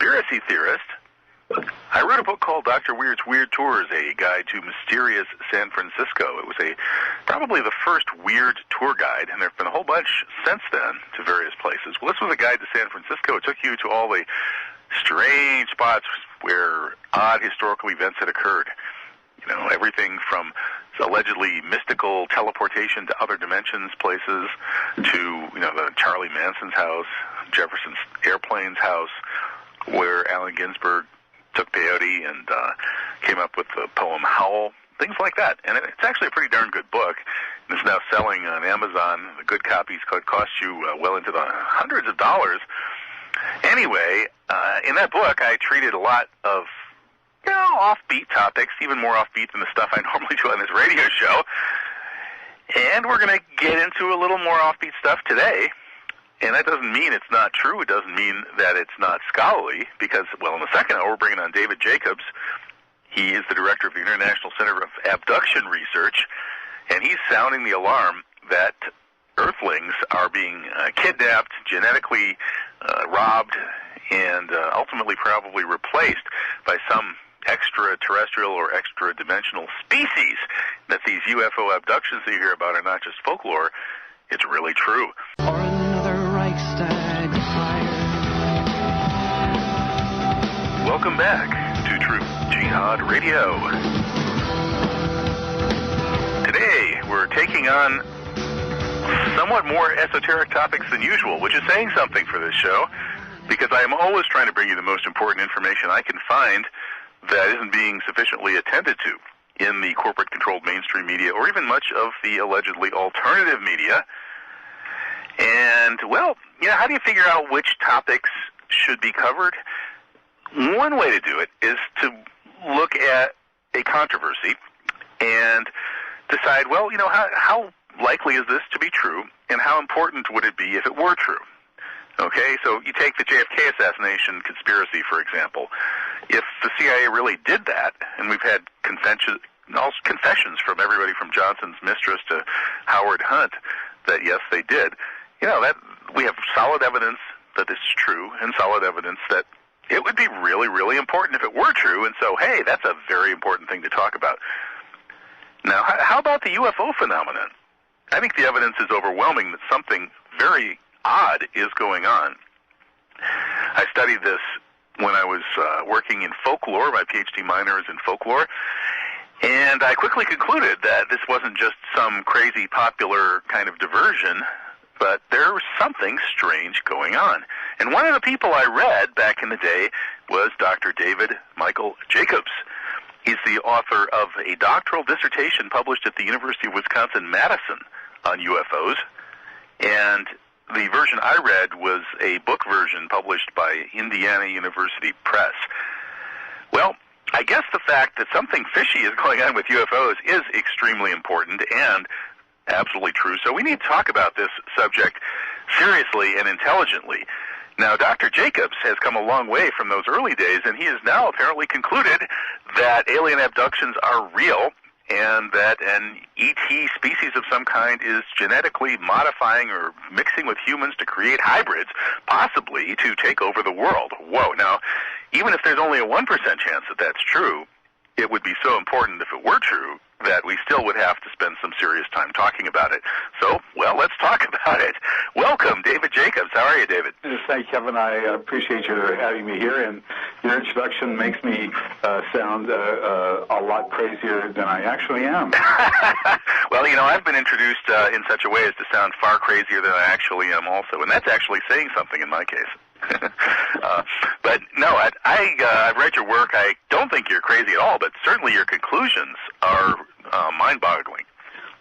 conspiracy theorist. I wrote a book called Dr. Weird's Weird Tours, a guide to mysterious San Francisco. It was probably the first weird tour guide, and there have been a whole bunch since then to various places. Well, this was a guide to San Francisco. It took you to all the strange spots where odd historical events had occurred. You know, everything from allegedly mystical teleportation to other dimensions places to, you know, the Charlie Manson's house, Jefferson Airplane's house, where Allen Ginsberg took peyote and came up with the poem Howl, things like that. And it's actually a pretty darn good book. It's now selling on Amazon. The good copies could cost you well into the hundreds of dollars. Anyway, in that book, I treated a lot of, you know, offbeat topics, even more offbeat than the stuff I normally do on this radio show. And we're going to get into a little more offbeat stuff today. And that doesn't mean it's not true. It doesn't mean that it's not scholarly, because, well, in the second hour, we're bringing on David Jacobs. He is the director of the International Center of Abduction Research, and he's sounding the alarm that Earthlings are being kidnapped, genetically robbed, and ultimately probably replaced by some extraterrestrial or extra-dimensional species, that these UFO abductions that you hear about are not just folklore. It's really true. Welcome back to Truth Jihad Radio. Today, we're taking on somewhat more esoteric topics than usual, which is saying something for this show, because I am always trying to bring you the most important information I can find that isn't being sufficiently attended to in the corporate-controlled mainstream media, or even much of the allegedly alternative media. And, well, you know, how do you figure out which topics should be covered? One way to do it is to look at a controversy and decide, well, you know, how likely is this to be true, and how important would it be if it were true? Okay, so you take the JFK assassination conspiracy, for example. If the CIA really did that, and we've had confessions from everybody from Johnson's mistress to Howard Hunt that, yes, they did, you know, that we have solid evidence that this is true, and solid evidence that it would be really, really important if it were true, and so, hey, that's a very important thing to talk about. Now, how about the UFO phenomenon? I think the evidence is overwhelming that something very odd is going on. I studied this when I was working in folklore. My PhD minor is in folklore, and I quickly concluded that this wasn't just some crazy popular kind of diversion, but there was something strange going on. And one of the people I read back in the day was Dr. David Michael Jacobs. He's the author of a doctoral dissertation published at the University of Wisconsin-Madison on UFOs. And the version I read was a book version published by Indiana University Press. Well, I guess the fact that something fishy is going on with UFOs is extremely important and absolutely true. So we need to talk about this subject seriously and intelligently. Now, Dr. Jacobs has come a long way from those early days, and he has now apparently concluded that alien abductions are real and that an ET species of some kind is genetically modifying or mixing with humans to create hybrids, possibly to take over the world. Whoa. Now, even if there's only a 1% chance that that's true, it would be so important if it were true that we still would have to spend some serious time talking about it. So, well, let's talk about it. Welcome, David Jacobs. How are you, David? Thanks, Kevin. I appreciate you having me here, and your introduction makes me sound a lot crazier than I actually am. Well, you know, I've been introduced in such a way as to sound far crazier than I actually am also, and that's actually saying something in my case. But no, I've read your work. I don't think you're crazy at all, but certainly your conclusions are mind-boggling.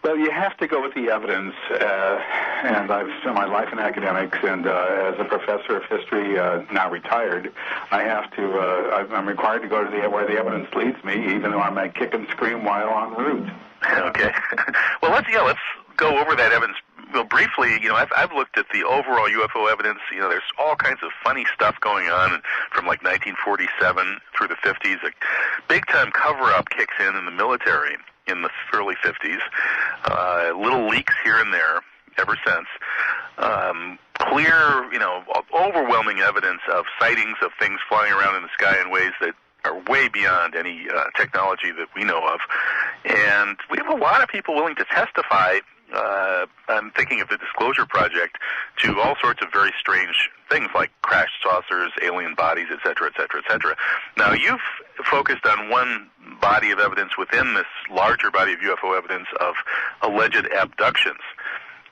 Well, you have to go with the evidence, and I've spent my life in academics, and as a professor of history, now retired, I'm required to go to where the evidence leads me, even though I might kick and scream while en route. Okay. Well, let's go over that evidence. Well, briefly, you know, I've looked at the overall UFO evidence. You know, there's all kinds of funny stuff going on from like 1947 through the 50s. A big-time cover-up kicks in the military in the early 50s. Little leaks here and there ever since. clear, overwhelming evidence of sightings of things flying around in the sky in ways that are way beyond any technology that we know of. And we have a lot of people willing to testify, I'm thinking of the Disclosure Project, to all sorts of very strange things like crashed saucers, alien bodies, et cetera, et cetera, et cetera. Now, you've focused on one body of evidence within this larger body of UFO evidence of alleged abductions.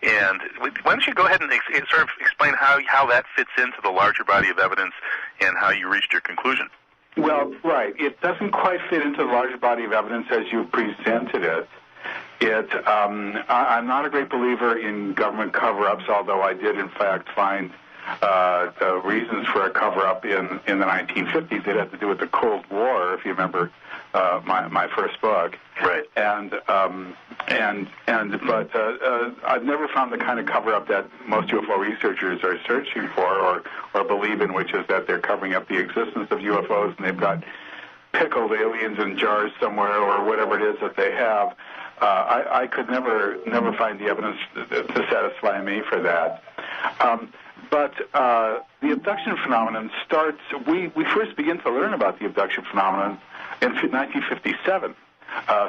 And why don't you go ahead and sort of explain how that fits into the larger body of evidence and how you reached your conclusion? Well, right. It doesn't quite fit into the larger body of evidence as you presented it. I'm not a great believer in government cover-ups, although I did, in fact, find reasons for a cover-up in the 1950s. It had to do with the Cold War, if you remember my first book. Right. But I've never found the kind of cover-up that most UFO researchers are searching for or believe in, which is that they're covering up the existence of UFOs and they've got pickled aliens in jars somewhere or whatever it is that they have. I could never find the evidence to satisfy me for that. But the abduction phenomenon starts, we first begin to learn about the abduction phenomenon in 1957.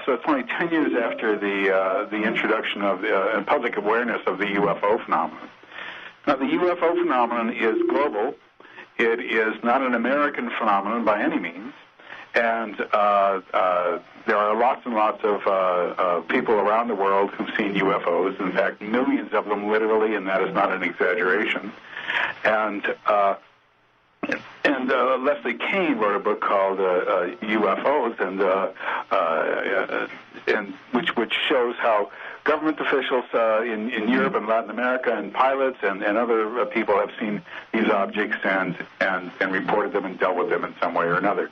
So it's only 10 years after the introduction of and public awareness of the UFO phenomenon. Now, the UFO phenomenon is global. It is not an American phenomenon by any means. And there are lots and lots of people around the world who've seen UFOs. In fact, millions of them literally, and that is not an exaggeration. And Leslie Kean wrote a book called UFOs, and which shows how government officials in Europe and Latin America and pilots and other people have seen these objects and reported them and dealt with them in some way or another.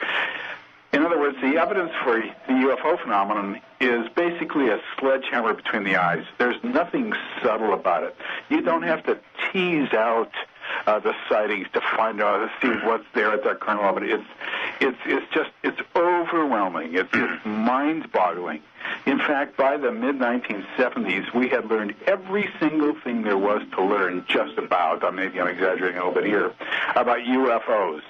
In other words, the evidence for the UFO phenomenon is basically a sledgehammer between the eyes. There's nothing subtle about it. You don't have to tease out the sightings to find out, to see what's there at that kernel of it. It's overwhelming. It's mind-boggling. In fact, by the mid-1970s, we had learned every single thing there was to learn just about, maybe I'm exaggerating a little bit here, about UFOs.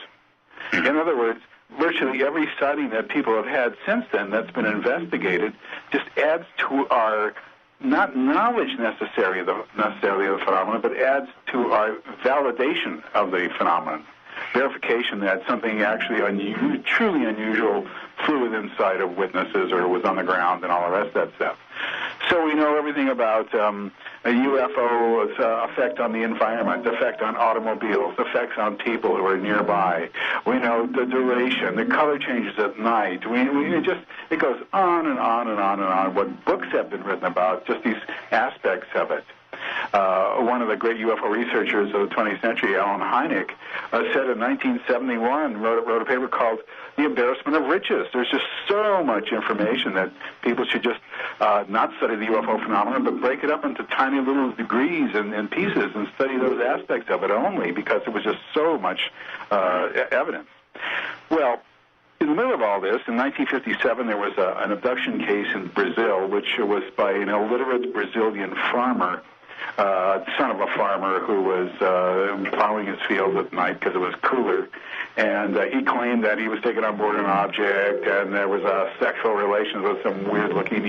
In other words, virtually every sighting that people have had since then that's been investigated just adds to our, not knowledge necessarily of the phenomenon, but adds to our validation of the phenomenon. Verification that something actually truly unusual flew within sight of witnesses or was on the ground and all the rest of that stuff. So we know everything about a UFO's effect on the environment, effect on automobiles, effects on people who are nearby. We know the duration, the color changes at night. It goes on and on and on and on. What books have been written about just these aspects of it. One of the great UFO researchers of the 20th century, Alan Hynek, said in 1971, wrote a paper called The Embarrassment of Riches. There's just so much information that people should just not study the UFO phenomenon, but break it up into tiny little degrees and pieces and study those aspects of it only, because there was just so much evidence. Well, in the middle of all this, in 1957, there was an abduction case in Brazil, which was by an illiterate Brazilian farmer, son of a farmer who was plowing his fields at night because it was cooler. And he claimed that he was taken on board an object, and there was sexual relations with some weird-looking,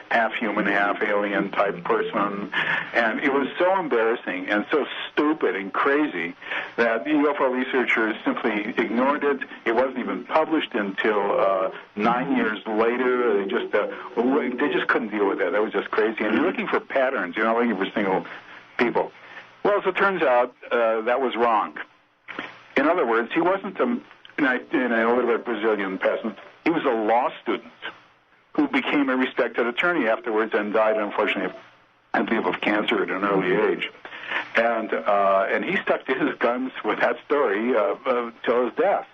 half-human, half-alien type person. And it was so embarrassing and so stupid and crazy that UFO researchers simply ignored it. It wasn't even published until 9 years later. They just couldn't deal with that. That was just crazy. And you're looking for patterns. You're not looking for single people. Well, as it turns out, that was wrong. In other words, he wasn't an illiterate Brazilian peasant. He was a law student who became a respected attorney afterwards and died, unfortunately, I believe, of cancer at an early age. And he stuck to his guns with that story till his death.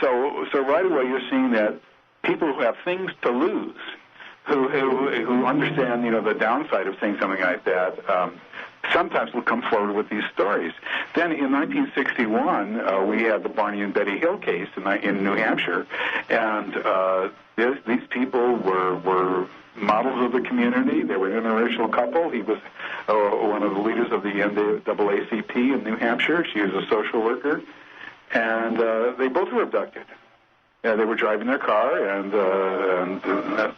So right away you're seeing that people who have things to lose, who understand, the downside of saying something like that, sometimes will come forward with these stories. Then in 1961, we had the Barney and Betty Hill case in New Hampshire, and these people were models of the community. They were an interracial couple. He was one of the leaders of the NAACP in New Hampshire. She was a social worker. And they both were abducted. They were driving their car, and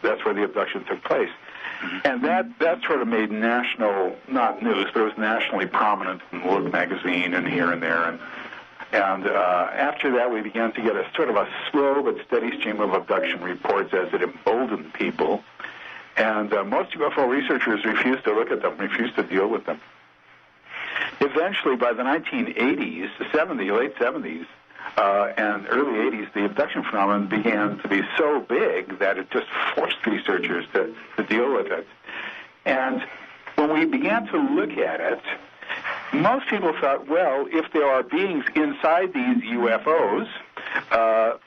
that's where the abduction took place. And that sort of made national, not news, but it was nationally prominent in Look magazine and here and there. And after that, we began to get a sort of a slow but steady stream of abduction reports as it emboldened people. And most UFO researchers refused to look at them, refused to deal with them. Eventually, by the 1980s, late 70s, and early 80s, the abduction phenomenon began to be so big that it just forced researchers to deal with it. And when we began to look at it, most people thought, well, if there are beings inside these UFOs,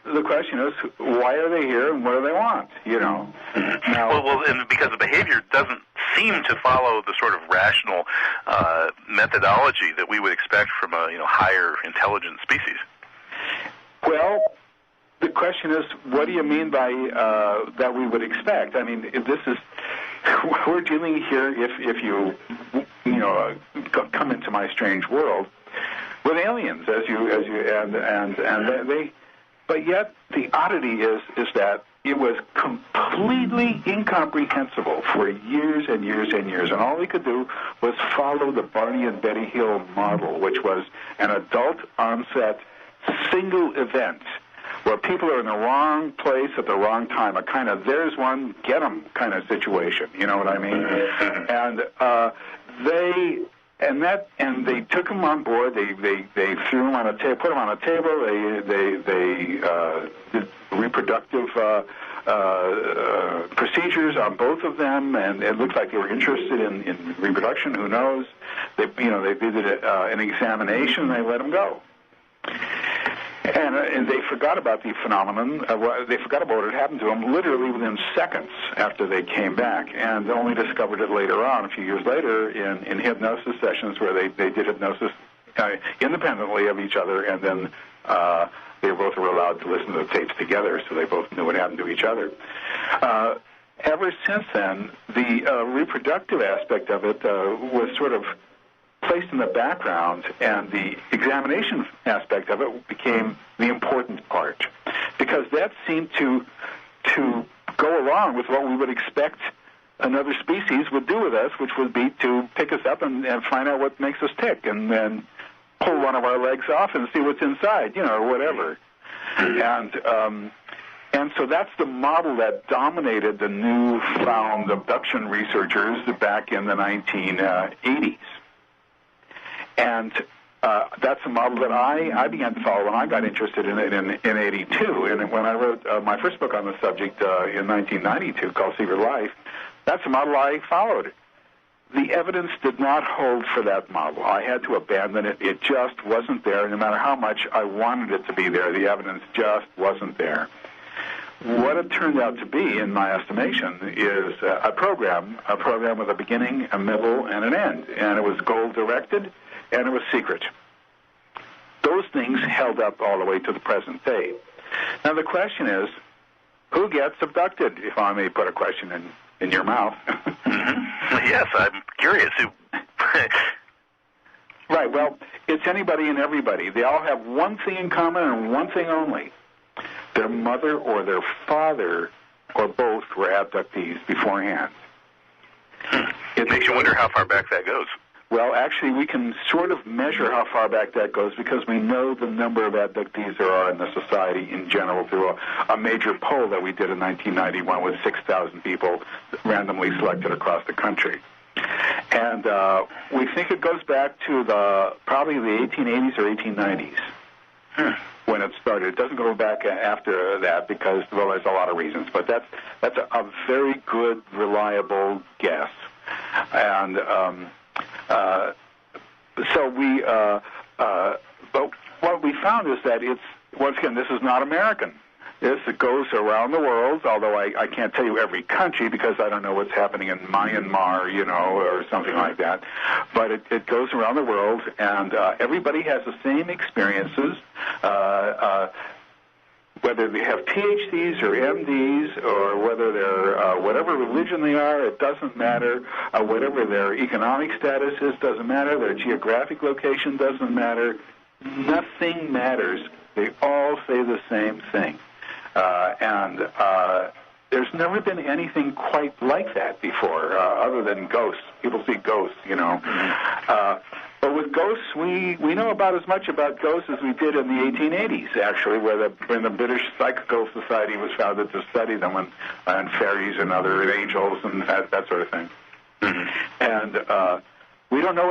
the question is, why are they here and what do they want? You know. Now, well, and because the behavior doesn't seem to follow the sort of rational methodology that we would expect from a higher intelligent species. Well, the question is, what do you mean by that we would expect? I mean, if this is we're dealing here. If you come into my strange world with aliens, and they. But yet, the oddity is that it was completely incomprehensible for years and years and years, and all we could do was follow the Barney and Betty Hill model, which was an adult onset single event where people are in the wrong place at the wrong time, a kind of there's one, get them kind of situation. You know what I mean? And they took them on board. They threw them on a table, put them on a table. They did reproductive procedures on both of them, and it looked like they were interested in reproduction. Who knows? They did an examination. And they let them go. And they forgot about the phenomenon. They forgot about what had happened to them literally within seconds after they came back, and only discovered it later on, a few years later, in hypnosis sessions where they did hypnosis independently of each other, and then they both were allowed to listen to the tapes together, so they both knew what happened to each other. Ever since then, the reproductive aspect of it was sort of placed in the background, and the examination aspect of it became the important part, because that seemed to go along with what we would expect another species would do with us, which would be to pick us up and find out what makes us tick, and then pull one of our legs off and see what's inside, or whatever. And so that's the model that dominated the newfound abduction researchers back in the 1980s. And that's a model that I began to follow when I got interested in it in 82. And when I wrote my first book on the subject in 1992 called Secret Life, that's a model I followed. The evidence did not hold for that model. I had to abandon it. It just wasn't there. No matter how much I wanted it to be there, the evidence just wasn't there. What it turned out to be, in my estimation, is a program with a beginning, a middle, and an end. And it was goal-directed, and it was secret. Those things held up all the way to the present day. Now the question is, who gets abducted, if I may put a question in your mouth? Yes, I'm curious. Right, well, it's anybody and everybody. They all have one thing in common and one thing only. Their mother or their father or both were abductees beforehand. It makes you wonder how far back that goes. Well, actually, we can sort of measure how far back that goes because we know the number of abductees there are in the society in general through a major poll that we did in 1991 with 6,000 people randomly selected across the country. And we think it goes back to probably the 1880s or 1890s when it started. It doesn't go back after that because, well, there's a lot of reasons, but that's a very good, reliable guess. And but what we found is that it's, once again, this is not American. It goes around the world, although I can't tell you every country because I don't know what's happening in Myanmar, or something like that. But it goes around the world, and everybody has the same experiences. whether they have PhDs or MDs or whether they're whatever religion they are, it doesn't matter. Whatever their economic status is, doesn't matter. Their geographic location doesn't matter. Nothing matters. They all say the same thing. And there's never been anything quite like that before, other than ghosts. People see ghosts, you know. But with ghosts, we know about as much about ghosts as we did in the 1880s, actually, when the British Psychical Society was founded to study them, and fairies and other angels and that sort of thing. And we don't know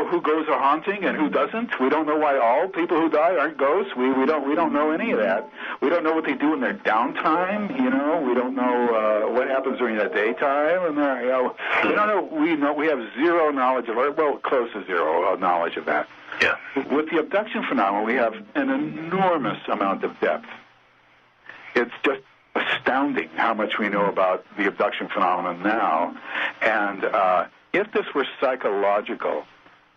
who goes a haunting and who doesn't. We don't know why all people who die aren't ghosts. We don't know any of that. We don't know what they do in their downtime. You know, we don't know what happens during the daytime. And we don't know. We have zero knowledge of it. Well, close to zero knowledge of that. Yeah. With the abduction phenomenon, we have an enormous amount of depth. It's just astounding how much we know about the abduction phenomenon now, and if this were psychological,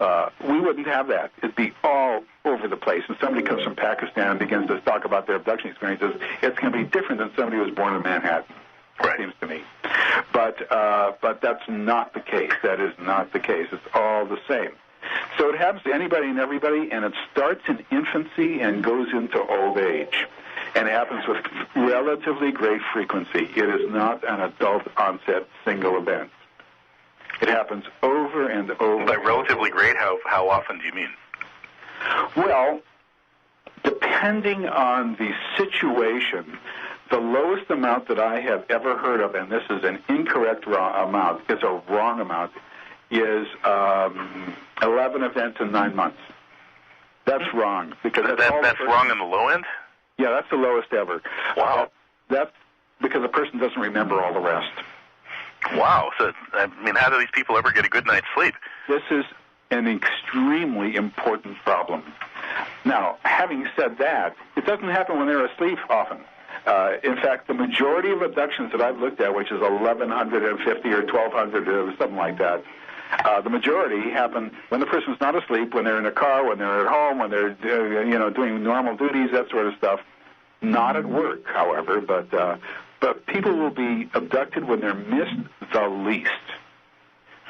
we wouldn't have that. It'd be all over the place. And somebody comes from Pakistan and begins to talk about their abduction experiences, it's going to be different than somebody who was born in Manhattan, it seems to me. But that's not the case. That is not the case. It's all the same. So it happens to anybody and everybody, and it starts in infancy and goes into old age. And it happens with relatively great frequency. It is not an adult-onset single event. It happens over and over. By relatively great, how often do you mean? Well, depending on the situation, the lowest amount that I have ever heard of, and this is an incorrect amount, it's a wrong amount, is 11 events in 9 months. That's wrong. Because that's wrong on the low end? Yeah, that's the lowest ever. Wow. That's because the person doesn't remember all the rest. Wow. So, I mean, how do these people ever get a good night's sleep? This is an extremely important problem. Now, having said that, it doesn't happen when they're asleep often. In fact, the majority of abductions that I've looked at, which is 1,150 or 1,200 or something like that, the majority happen when the person's not asleep, when they're in a car, when they're at home, when they're doing normal duties, that sort of stuff. Not at work, however, but people will be abducted when they're missed the least,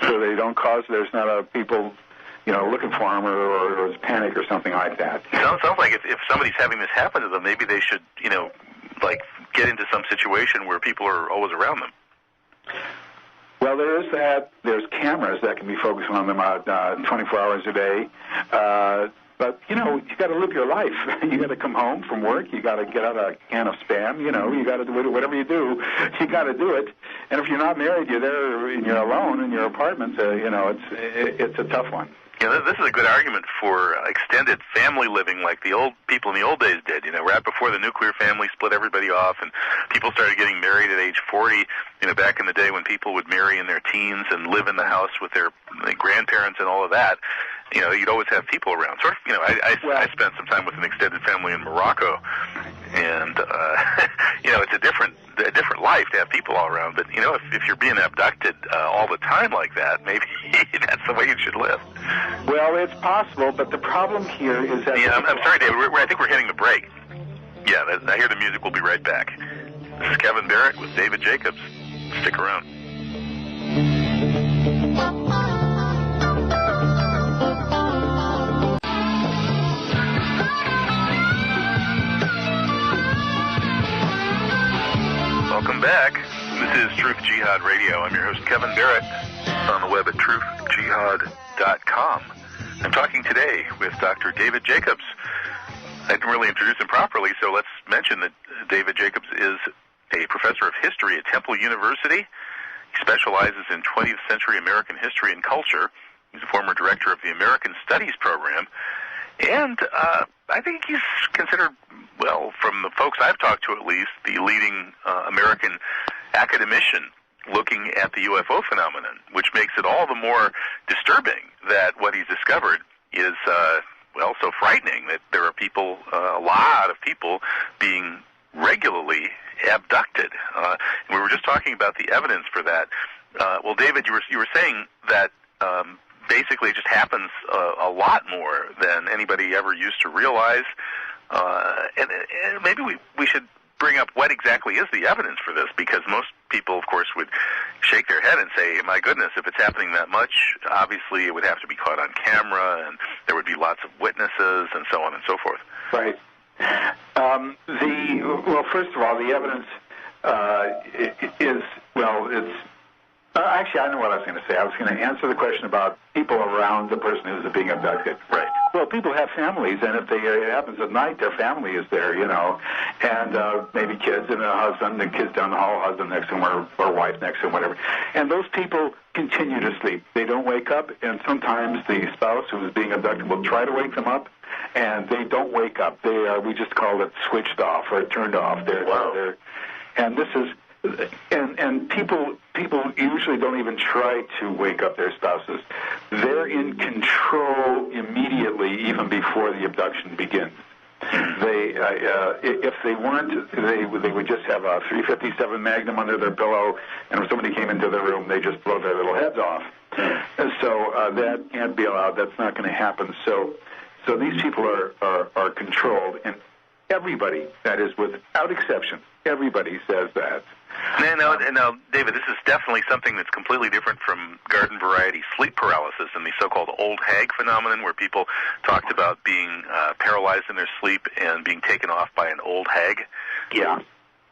so they don't there's not people looking for them or panic or something like that. Sounds like if somebody's having this happen to them, maybe they should get into some situation where people are always around them. Well, there is that. There's cameras that can be focused on them 24 hours a day. But, you got to live your life. You got to come home from work. You got to get out a can of Spam. You got to do it. Whatever you do, you got to do it. And if you're not married, you're there and you're alone in your apartment. It's a tough one. Yeah, this is a good argument for extended family living like the old people in the old days did. Right before the nuclear family split everybody off and people started getting married at age 40, back in the day when people would marry in their teens and live in the house with their grandparents and all of that, you'd always have people around. Sort of, I spent some time with an extended family in Morocco, and, it's a different life to have people all around. But, if you're being abducted all the time like that, maybe that's the way you should live. Well, it's possible, but the problem here is that... Yeah, I'm sorry, David. I think we're hitting the break. Yeah, I hear the music. We'll be right back. This is Kevin Barrett with David Jacobs. Stick around. Welcome back. This is Truth Jihad Radio. I'm your host, Kevin Barrett, on the web at truthjihad.com. I'm talking today with Dr. David Jacobs. I didn't really introduce him properly, so let's mention that David Jacobs is a professor of history at Temple University. He specializes in 20th century American history and culture. He's a former director of the American Studies program. And I think he's considered, well, from the folks I've talked to at least, the leading American academician looking at the UFO phenomenon, which makes it all the more disturbing that what he's discovered is, so frightening that there are people, a lot of people, being regularly abducted. And we were just talking about the evidence for that. Well, David, you were saying that basically it just happens a lot more than anybody ever used to realize. And maybe we should bring up what exactly is the evidence for this, because most people, of course, would shake their head and say, my goodness, if it's happening that much, obviously it would have to be caught on camera, and there would be lots of witnesses, and so on and so forth. Right. Well, first of all, the evidence it's actually, I know what I was going to say. I was going to answer the question about people around the person who's being abducted. Right. Well, people have families, and if it happens at night, their family is there, and maybe kids and a husband, and kids down the hall, husband next to them, or wife next to them, whatever. And those people continue to sleep. They don't wake up, and sometimes the spouse who is being abducted will try to wake them up, and they don't wake up. They are, we just call it switched off or turned off. And this is, and people usually don't even try to wake up their spouses. They're in control immediately, even before the abduction begins. They, if they weren't, they would just have a .357 Magnum under their pillow, and if somebody came into the room, they just blow their little heads off. And so that can't be allowed. That's not going to happen. So these people are controlled, and everybody, that is without exception, everybody says that. Now, David, this is definitely something that's completely different from garden variety sleep paralysis and the so-called old hag phenomenon, where people talked about being paralyzed in their sleep and being taken off by an old hag. Yeah.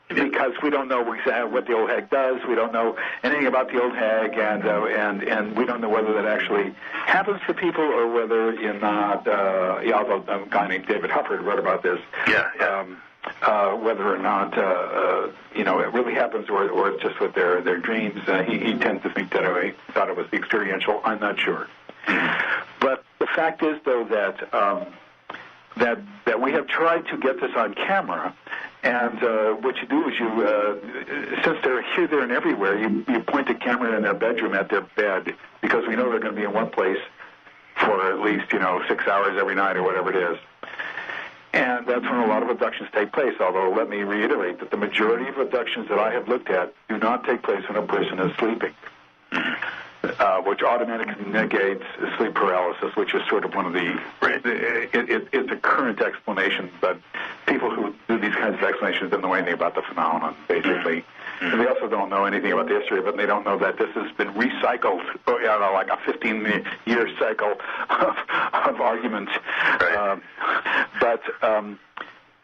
Because we don't know exactly what the old hag does. We don't know anything about the old hag, and we don't know whether that actually happens to people or whether not. Although a guy named David Hufford wrote about this. Yeah. Whether or not it really happens, or it's just with their dreams. He tends to think that I thought it was the experiential. I'm not sure. But the fact is, though, that we have tried to get this on camera. And what you do is since they're here, there, and everywhere, you point the camera in their bedroom at their bed, because we know they're going to be in one place for at least 6 hours every night or whatever it is. And that's when a lot of abductions take place, although let me reiterate that the majority of abductions that I have looked at do not take place when a person is sleeping, which automatically negates sleep paralysis, which is sort of one of the... Right. It's a current explanation, but people who do these kinds of explanations don't know anything about the phenomenon, basically. And they also don't know anything about the history of it, and they don't know that this has been recycled, like a 15-year cycle of arguments. Right.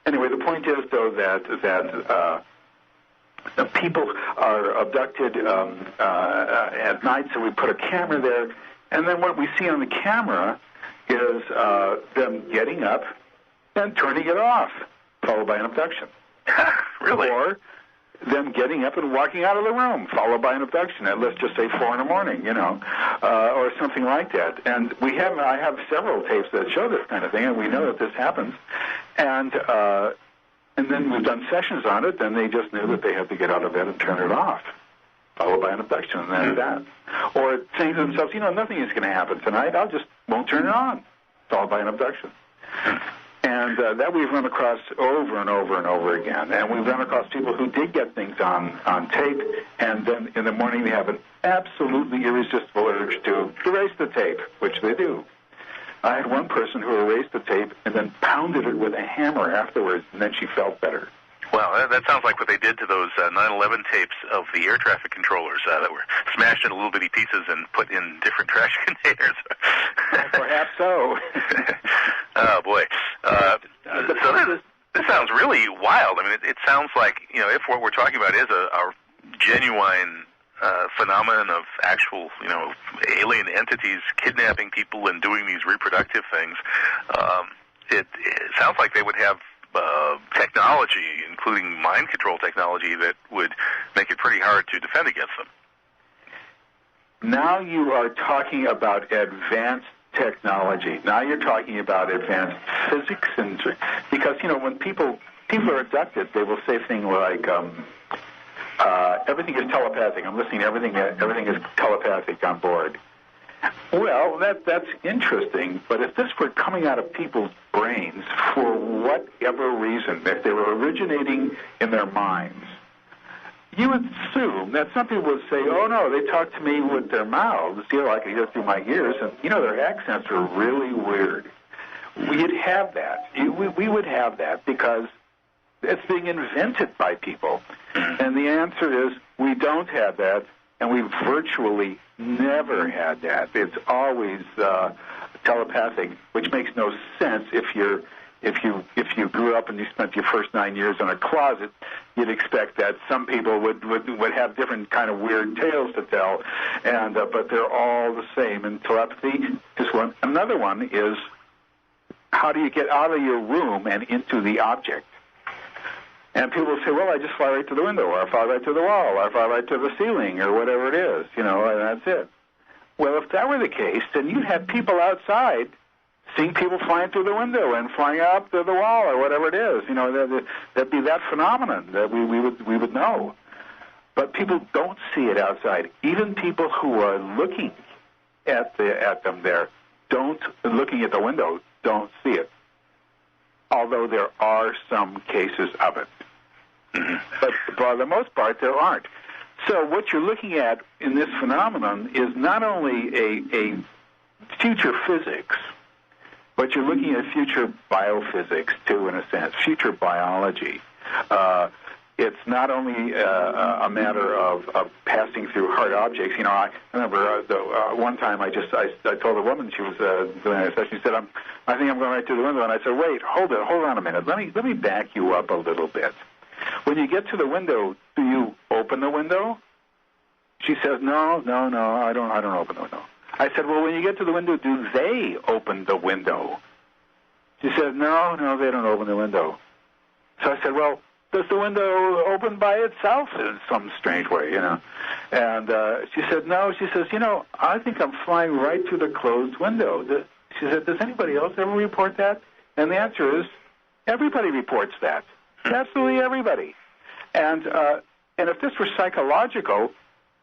Anyway, the point is, though, that people are abducted at night, so we put a camera there, and then what we see on the camera is them getting up and turning it off, followed by an abduction. Really? Or them getting up and walking out of the room, followed by an abduction at, let's just say, 4 a.m, or something like that. And I have several tapes that show this kind of thing, and we know that this happens. And then we've done sessions on it, and they just knew that they had to get out of bed and turn it off, followed by an abduction, and that's that. Or saying to themselves, nothing is going to happen tonight, I just won't turn it on, followed by an abduction. And that we've run across over and over and over again. And we've run across people who did get things on tape, and then in the morning they have an absolutely irresistible urge to erase the tape, which they do. I had one person who erased the tape and then pounded it with a hammer afterwards, and then she felt better. Well, that sounds like what they did to those 9/11 tapes of the air traffic controllers that were smashed into little bitty pieces and put in different trash containers. Perhaps so. Oh, boy. This sounds really wild. I mean, it sounds like, if what we're talking about is a genuine phenomenon of actual, alien entities kidnapping people and doing these reproductive things, it sounds like they would have technology, including mind control technology, that would make it pretty hard to defend against them. Now you are talking about advanced technology. Now you're talking about advanced physics, and because when people are abducted, they will say things like, "Everything is telepathic. I'm listening to everything. Everything is telepathic on board." Well, that's interesting, but if this were coming out of people's brains for whatever reason, if they were originating in their minds, you would assume that some people would say, "Oh no, they talk to me with their mouths, I can hear through my ears, and their accents are really weird." we'd have that. We would have that because it's being invented by people. And the answer is we don't have that, and we virtually never had that. It's always telepathic, which makes no sense if you grew up and you spent your first 9 years in a closet. You'd expect that some people would have different kind of weird tales to tell, and but they're all the same. And telepathy is one. Another one is, how do you get out of your room and into the object? And people will say, well, I just fly right to the window, or I fly right to the wall, or I fly right to the ceiling, or whatever it is, and that's it. Well, if that were the case, then you'd have people outside seeing people flying through the window and flying up to the wall, or whatever it is. That'd be that phenomenon that we would know. But people don't see it outside. Even people who are looking at them there, looking at the window, don't see it. Although there are some cases of it. But for the most part, there aren't. So what you're looking at in this phenomenon is not only a future physics, but you're looking at future biophysics, too, in a sense, future biology. It's not only a matter of passing through hard objects. I remember one time I told a woman, she was doing a session, she said, I think I'm going right through the window. And I said, wait, hold on a minute. Let me back you up a little bit. When you get to the window, do you open the window? She says, no, I don't open the window. I said, well, when you get to the window, do they open the window? She said, no, they don't open the window. So I said, well, does the window open by itself in some strange way, And she said, no. She says, I think I'm flying right through the closed window. She said, does anybody else ever report that? And the answer is, everybody reports that. Absolutely everybody. And if this were psychological,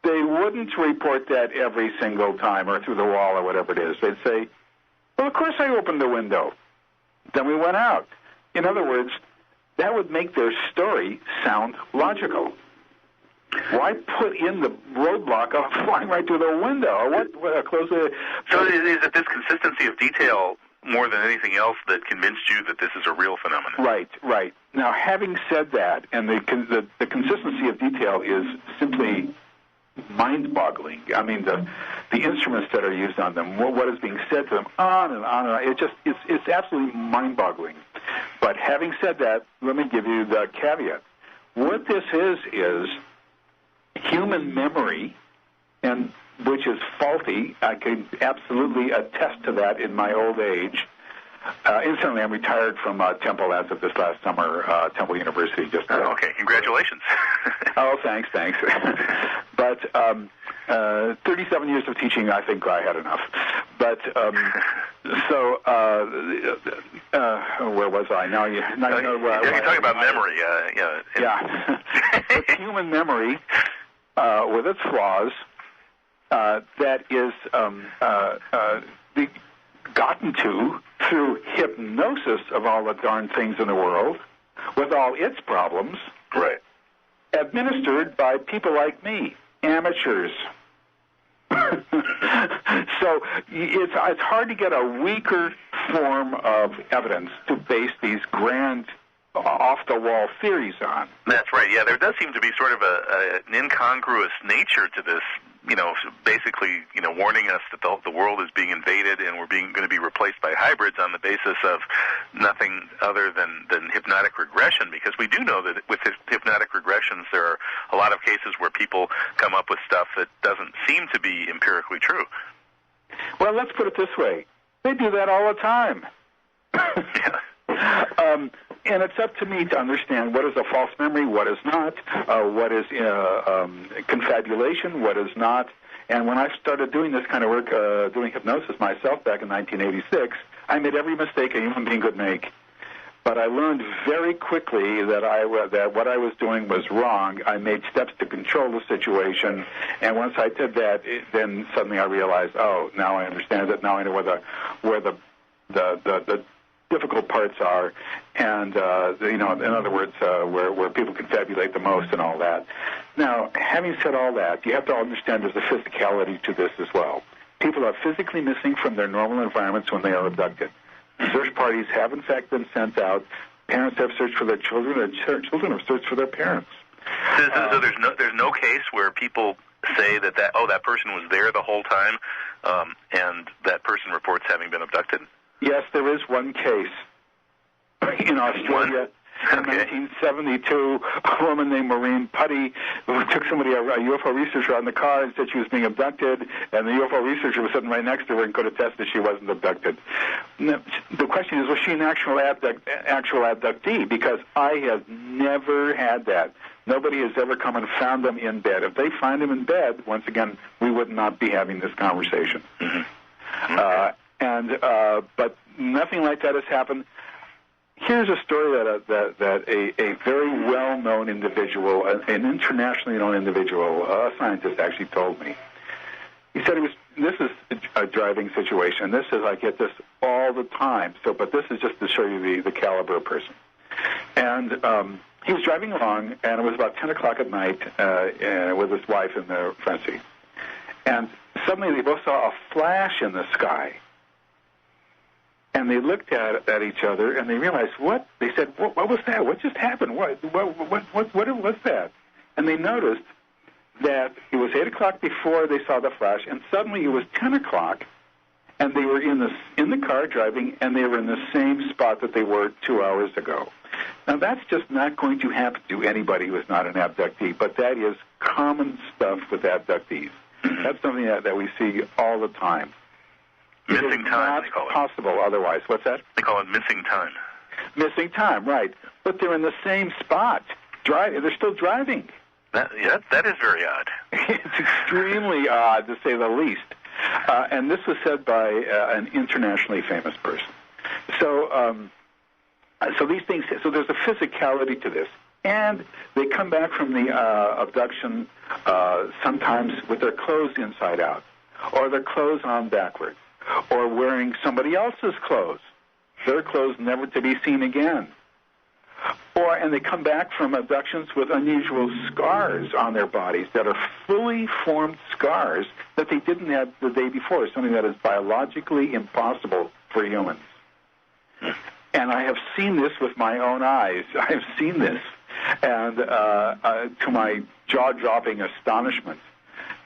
they wouldn't report that every single time or through the wall or whatever it is. They'd say, well, of course I opened the window. Then we went out. In other words, that would make their story sound logical. Why put in the roadblock of flying right through the window? So is it this consistency of detail more than anything else that convinced you that this is a real phenomenon? Right. Now, having said that, and the consistency of detail is simply mind-boggling. I mean, the instruments that are used on them, what is being said to them, on and on and on. It's absolutely mind-boggling. But having said that, let me give you the caveat. What this is human memory, and which is faulty. I can absolutely attest to that in my old age. Incidentally, I'm retired from Temple as of this last summer, Temple University. Okay, congratulations. Oh, thanks. But 37 years of teaching, I think I had enough. But where was I? Now you know where you're talking about memory. Yeah. It's human memory with its flaws that is gotten to through hypnosis of all the darn things in the world, with all its problems, right? Administered by people like me, amateurs. So it's hard to get a weaker form of evidence to base these grand, off-the-wall theories on. That's right. Yeah, there does seem to be sort of an incongruous nature to this. Basically, warning us that the world is being invaded and we're going to be replaced by hybrids on the basis of nothing other than hypnotic regression. Because we do know that with hypnotic regressions, there are a lot of cases where people come up with stuff that doesn't seem to be empirically true. Well, let's put it this way: they do that all the time. Yeah. And it's up to me to understand what is a false memory, what is not, what is confabulation, what is not. And when I started doing this kind of work, doing hypnosis myself back in 1986, I made every mistake a human being could make. But I learned very quickly that what I was doing was wrong. I made steps to control the situation, and once I did that, then suddenly I realized, oh, now I understand it. Now I know where the difficult parts are, and in other words, where people confabulate the most and all that. Now, having said all that, you have to understand there's a physicality to this as well. People are physically missing from their normal environments when they are abducted. Search parties have, in fact, been sent out. Parents have searched for their children, and children have searched for their parents. So there's no case where people say that person was there the whole time, and that person reports having been abducted? Yes, there is one case in Australia. In 1972, a woman named Maureen Putty took somebody, a UFO researcher, on the car and said she was being abducted, and the UFO researcher was sitting right next to her and could attest that she wasn't abducted. Now, the question is, was she an actual abductee? Because I have never had that. Nobody has ever come and found them in bed. If they find them in bed, once again, we would not be having this conversation. Mm-hmm. Okay. But nothing like that has happened. Here's a story that a very well-known individual, an internationally known individual, a scientist, actually told me. He said this is a driving situation. This is, I get this all the time. But this is just to show you the caliber of person. And he was driving along, and it was about 10 o'clock at night with his wife in the front seat. And suddenly they both saw a flash in the sky. And they looked at each other, and they realized, what? They said, what was that? What just happened? What was that? And they noticed that it was 8 o'clock before they saw the flash, and suddenly it was 10 o'clock, and they were in the car driving, and they were in the same spot that they were 2 hours ago. Now, that's just not going to happen to anybody who is not an abductee, but that is common stuff with abductees. That's something that we see all the time. Missing time, they call it. Possible otherwise. What's that? They call it missing time. Missing time, right. But they're in the same spot. They're still driving. That is very odd. It's extremely odd, to say the least. And this was said by an internationally famous person. So these things, so there's a physicality to this. And they come back from the abduction sometimes with their clothes inside out, or their clothes on backwards, or wearing somebody else's clothes, their clothes never to be seen again. And they come back from abductions with unusual scars on their bodies that are fully formed scars that they didn't have the day before, something that is biologically impossible for humans. And I have seen this with my own eyes. I have seen this, and to my jaw-dropping astonishment.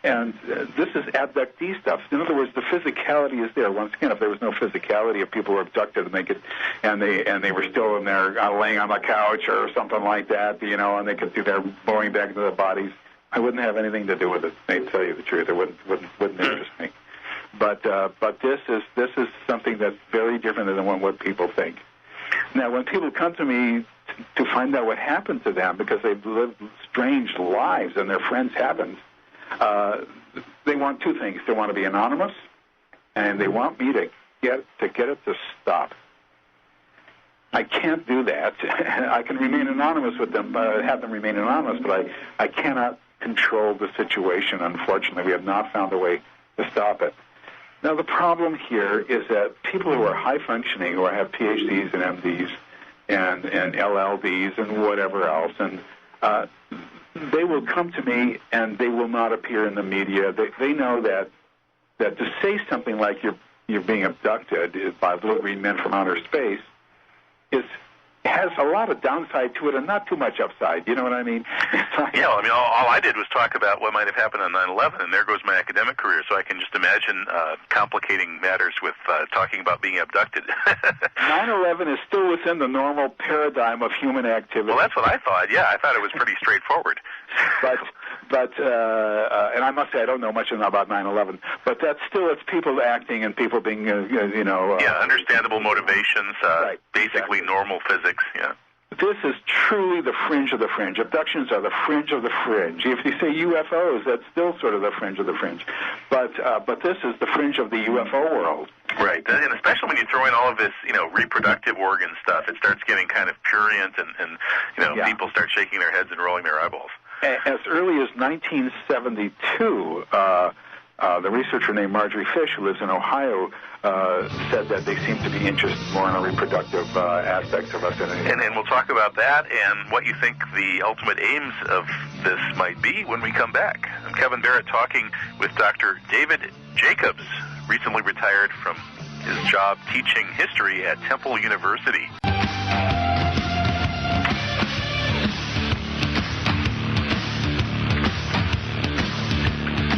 And this is abductee stuff. In other words, the physicality is there. Once again, if there was no physicality, if people were abducted and they were still in there laying on the couch or something like that, and they could see their going back into their bodies, I wouldn't have anything to do with it. To tell you the truth, it wouldn't interest me. But this is something that's very different than what people think. Now, when people come to me to find out what happened to them because they've lived strange lives and their friends haven't, they want two things. They want to be anonymous, and they want me to get it to stop. I can't do that. I can remain anonymous with them, have them remain anonymous, but I cannot control the situation, unfortunately. We have not found a way to stop it. Now, the problem here is that people who are high-functioning, who have PhDs and MDs and LLDs and whatever else, and they will come to me and they will not appear in the media. They know that to say something like you're being abducted by little green men from outer space has a lot of downside to it and not too much upside. You know what I mean? All I did was talk about what might have happened on 9/11, and there goes my academic career. So I can just imagine complicating matters with talking about being abducted. 9/11 is still within the normal paradigm of human activity. Well, that's what I thought. Yeah, I thought it was pretty straightforward. But and I must say I don't know much about 9/11, but that's still, it's people acting and people being, understandable motivations, right, basically exactly. Normal physics, yeah. This is truly the fringe of the fringe. Abductions are the fringe of the fringe. If you say UFOs, that's still sort of the fringe of the fringe. But this is the fringe of the UFO world. Right, and especially when you throw in all of this, reproductive organ stuff, it starts getting kind of prurient, and people start shaking their heads and rolling their eyeballs. As early as 1972, the researcher named Marjorie Fish, who lives in Ohio, said that they seem to be interested more in the reproductive aspects of us. And we'll talk about that and what you think the ultimate aims of this might be when we come back. I'm Kevin Barrett talking with Dr. David Jacobs, recently retired from his job teaching history at Temple University.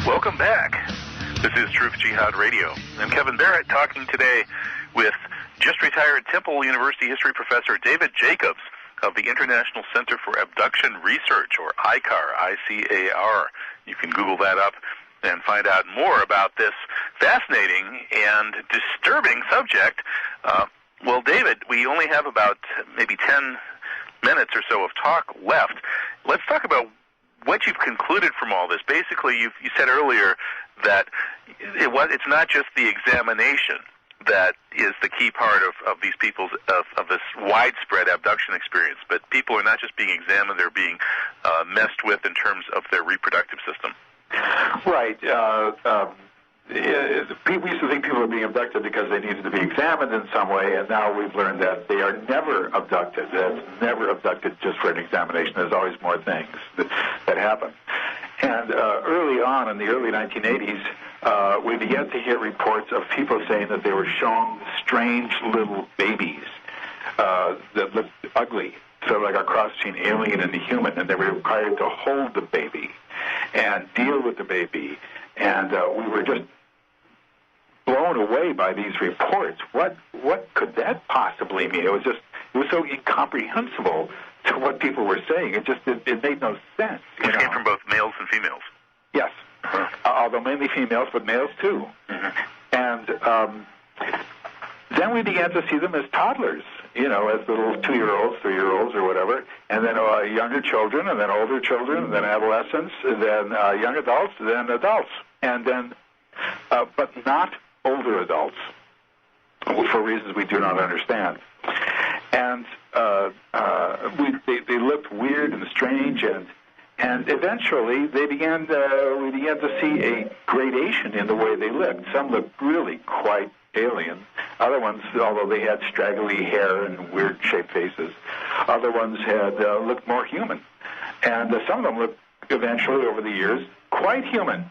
Welcome back. This is Truth Jihad Radio. I'm Kevin Barrett, talking today with just retired Temple University history professor David Jacobs of the International Center for Abduction Research, or ICAR, I-C-A-R. You can Google that up and find out more about this fascinating and disturbing subject. Well, David, we only have about maybe 10 minutes or so of talk left. Let's talk about what you've concluded from all this. Basically, you said earlier that it's not just the examination that is the key part of these people's of this widespread abduction experience, but people are not just being examined; they're being messed with in terms of their reproductive system. Right. We used to think people were being abducted because they needed to be examined in some way, and now we've learned that they are never abducted. That's never abducted just for an examination. There's always more things that happen. And early on, in the early 1980s, we began to hear reports of people saying that they were shown strange little babies that looked ugly, sort of like a cross between alien and a human, and they were required to hold the baby and deal with the baby. And we were just blown away by these reports. What could that possibly mean? It was so incomprehensible to what people were saying. It made no sense. It came from both males and females. Yes, although mainly females, but males too. Mm-hmm. And then we began to see them as toddlers, as little 2-year-olds, 3-year-olds, or whatever, and then younger children, and then older children, and then adolescents, and then young adults, and then adults, and then, but not older adults, for reasons we do not understand. And they looked weird and strange, and eventually we began to see a gradation in the way they looked. Some looked really quite alien. Other ones, although they had straggly hair and weird-shaped faces, other ones had looked more human. And some of them looked, eventually, over the years, quite human.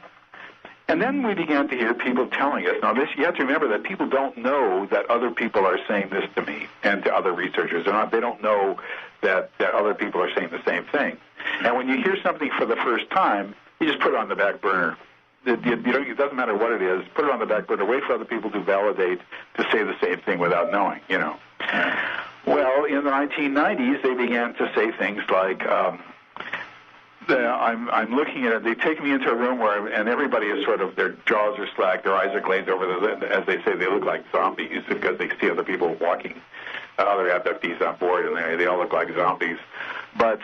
And then we began to hear people telling us, now you have to remember that people don't know that other people are saying this to me and to other researchers. They don't know that other people are saying the same thing. And when you hear something for the first time, you just put it on the back burner. It doesn't matter what it is. Put it on the back burner. Wait for other people to validate, to say the same thing without knowing, Well, in the 1990s, they began to say things like, I'm looking at it. They take me into a room and everybody is sort of, their jaws are slack, their eyes are glazed over, as they say, they look like zombies because they see other people walking, other abductees on board, and they all look like zombies. But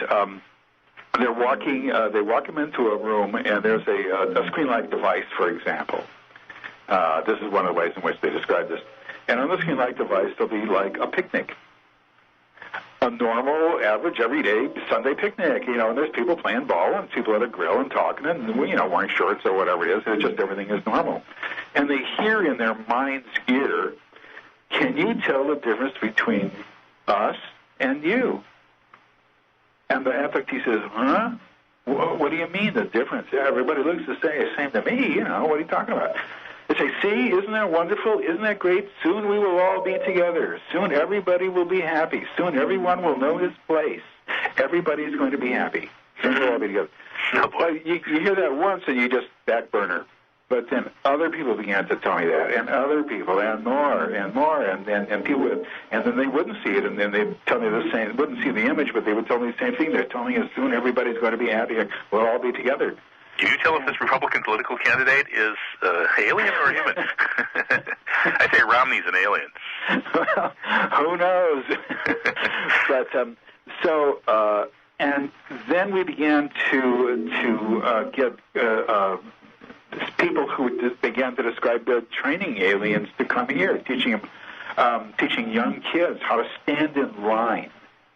they're walking. They walk them into a room, and there's a screen-like device, for example. This is one of the ways in which they describe this. And on the screen-like device, there'll be like a picnic. A normal, average, everyday Sunday picnic, and there's people playing ball and people at a grill and talking and, wearing shorts or whatever it is. It's just everything is normal. And they hear in their mind's ear, can you tell the difference between us and you? And the abductee says, huh? What do you mean, the difference? Yeah, everybody looks the same to me, what are you talking about? They say, see, isn't that wonderful? Isn't that great? Soon we will all be together. Soon everybody will be happy. Soon everyone will know his place. Everybody's going to be happy. Soon we'll all be together. Well, you hear that once and you just back burner. But then other people began to tell me that, and other people, and more, and people, and then they wouldn't see it, and then they'd tell me the same. Wouldn't see the image, but they would tell me the same thing. They're telling us soon everybody's going to be happy. We'll all be together. Can you tell if this Republican political candidate is alien or human? I say Romney's an alien. Well, who knows? But and then we began to get people who began to describe training aliens to come here, teaching young kids how to stand in line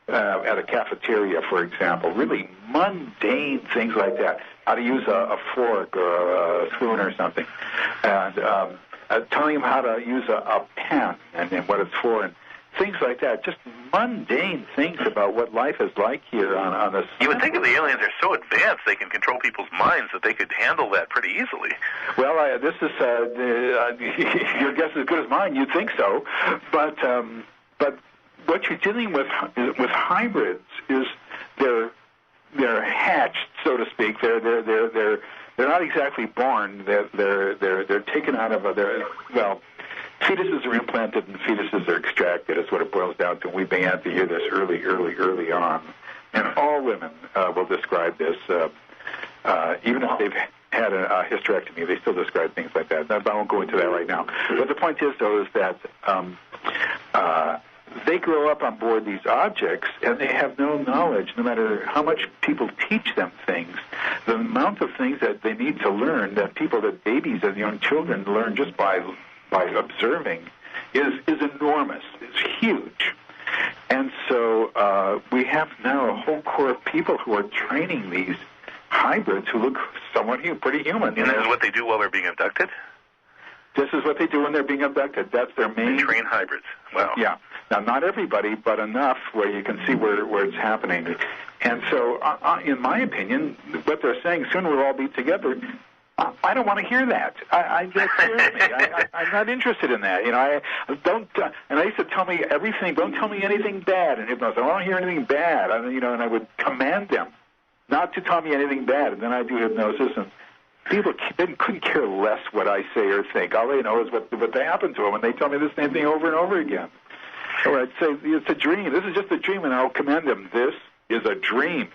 at a cafeteria, for example. Really mundane things like that. How to use a fork or a spoon or something. And telling them how to use a pen and what it's for. things like that, just mundane things about what life is like here on this. You would think that the aliens are so advanced they can control people's minds that they could handle that pretty easily. Well, this is your guess is as good as mine. You'd think so, but what you're dealing with hybrids is they're hatched, so to speak. They're not exactly born. They're taken out of fetuses are implanted and fetuses are extracted. Is what it boils down to. We began to hear this early on, and all women will describe this. Even if they've had a hysterectomy, they still describe things like that. I won't go into that right now. But the point is, though, is that they grow up on board these objects, and they have no knowledge, no matter how much people teach them things. The amount of things that they need to learn, that babies and young children learn just by observing, is enormous. It's huge. And so we have now a whole core of people who are training these hybrids who look somewhat pretty human. And this is what they do while they're being abducted? This is what they do when they're being abducted. That's their main... They train hybrids. Wow. Yeah. Now, not everybody, but enough where you can see where it's happening. And so, in my opinion, what they're saying, soon we'll all be together, I don't want to hear that. That scares me. I'm not interested in that. And I used to tell me everything, don't tell me anything bad in hypnosis. I don't want to hear anything bad. And I would command them not to tell me anything bad. And then I do hypnosis, and people couldn't care less what I say or think. All they know is what happened to them, and they tell me the same thing over and over again. Or I'd say, it's a dream. This is just a dream, and I'll commend them. This is a dream.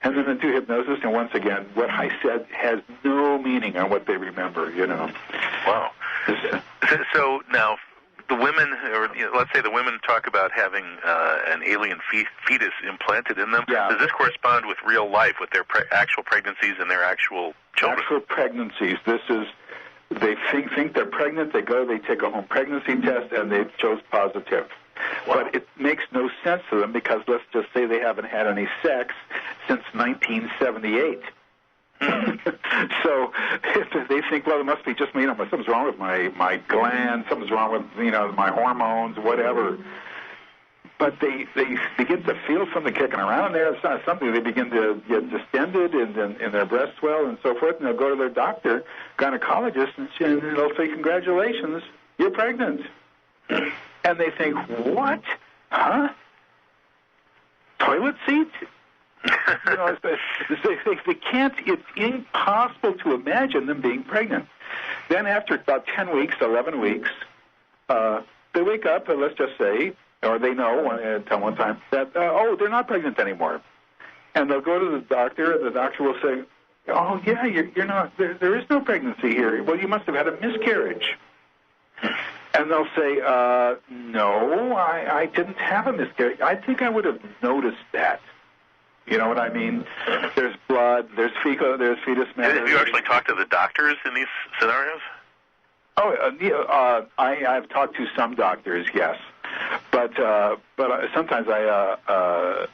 And then I do hypnosis, and once again, what I said has no meaning on what they remember, Wow. So now, the women, or let's say the women talk about having an alien fetus implanted in them. Yeah. Does this correspond with real life, with their actual pregnancies and their actual children? Actual pregnancies. This is, they think they're pregnant, they go, they take a home pregnancy test, and they chose positive. Wow. But it makes no sense to them because let's just say they haven't had any sex since 1978. So they think, well, it must be just me. Something's wrong with my gland. Something's wrong with my hormones, whatever. But they begin to feel something kicking around there. It's not something. They begin to get distended and their breasts swell and so forth. And they'll go to their doctor, gynecologist, and they'll say, "Congratulations, you're pregnant." And they think, "What? Huh? Toilet seat?" They can't. It's impossible to imagine them being pregnant. Then after about 10 weeks, 11 weeks, they wake up, and let's just say, or they know at one time that, they're not pregnant anymore. And they'll go to the doctor, and the doctor will say, "Oh, yeah, you're not, there is no pregnancy here. Well, you must have had a miscarriage." And they'll say, "No, I didn't have a miscarriage. I think I would have noticed that." You know what I mean? There's blood, there's fetus matter. Have you actually talked to the doctors in these scenarios? Oh, I've talked to some doctors, yes. But sometimes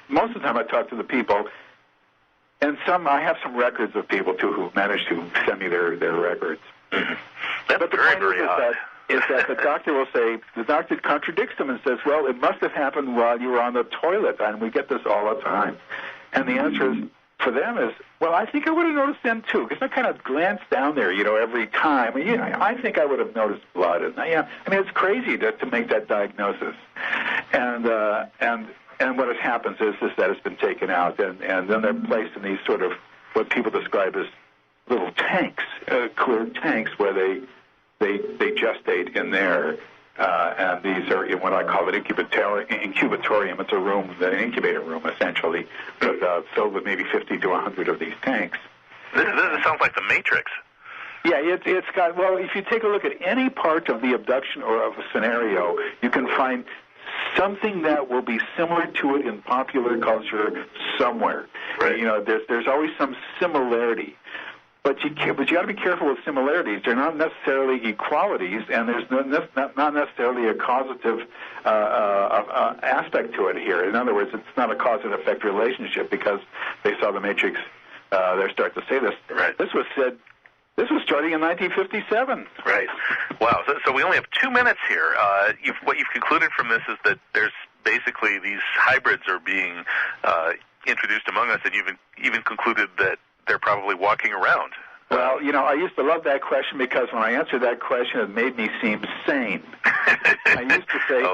most of the time I talk to the people, and I have some records of people, too, who managed to send me their records. Mm-hmm. That's but the very, point very odd. Is that the doctor will say, the doctor contradicts them and says, "Well, it must have happened while you were on the toilet," and we get this all the time. And the answer is, for them is, well, I think I would have noticed them too, because I kind of glance down there, every time. I think I would have noticed blood. And it's crazy to make that diagnosis. And what happens is that it's been taken out, and then they're placed in these sort of what people describe as little tanks, clear tanks, where they gestate in there. And these are in what I call an incubatorium. It's a room, an incubator room, essentially, filled with maybe 50 to 100 of these tanks. This sounds like the Matrix. Yeah, it's got, well, if you take a look at any part of the abduction or of a scenario, you can find something that will be similar to it in popular culture somewhere. Right. There's always some similarity. But you got to be careful with similarities. They're not necessarily equalities, and there's not necessarily a causative aspect to it here. In other words, it's not a cause and effect relationship because they saw the Matrix. They're starting to say this. Right. This was said This was starting in 1957. Right. Wow. So we only have 2 minutes here. What you've concluded from this is that there's basically these hybrids are being introduced among us, and you've even concluded that they're probably walking around. Well, I used to love that question because when I answered that question, it made me seem sane. I used to say,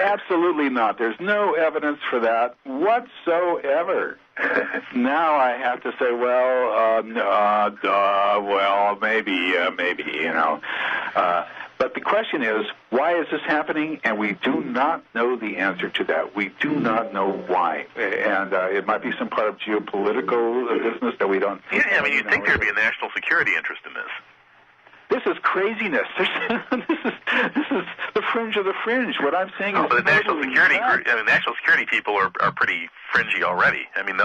absolutely not. There's no evidence for that whatsoever. Now I have to say, well, maybe. But the question is, why is this happening? And we do not know the answer to that. We do not know why. And it might be some part of geopolitical business that we don't... Yeah, I mean, you'd think there'd be a national security interest in this. This is craziness. This is the fringe of the fringe. What I'm saying is... But the national security people are pretty fringy already. I mean,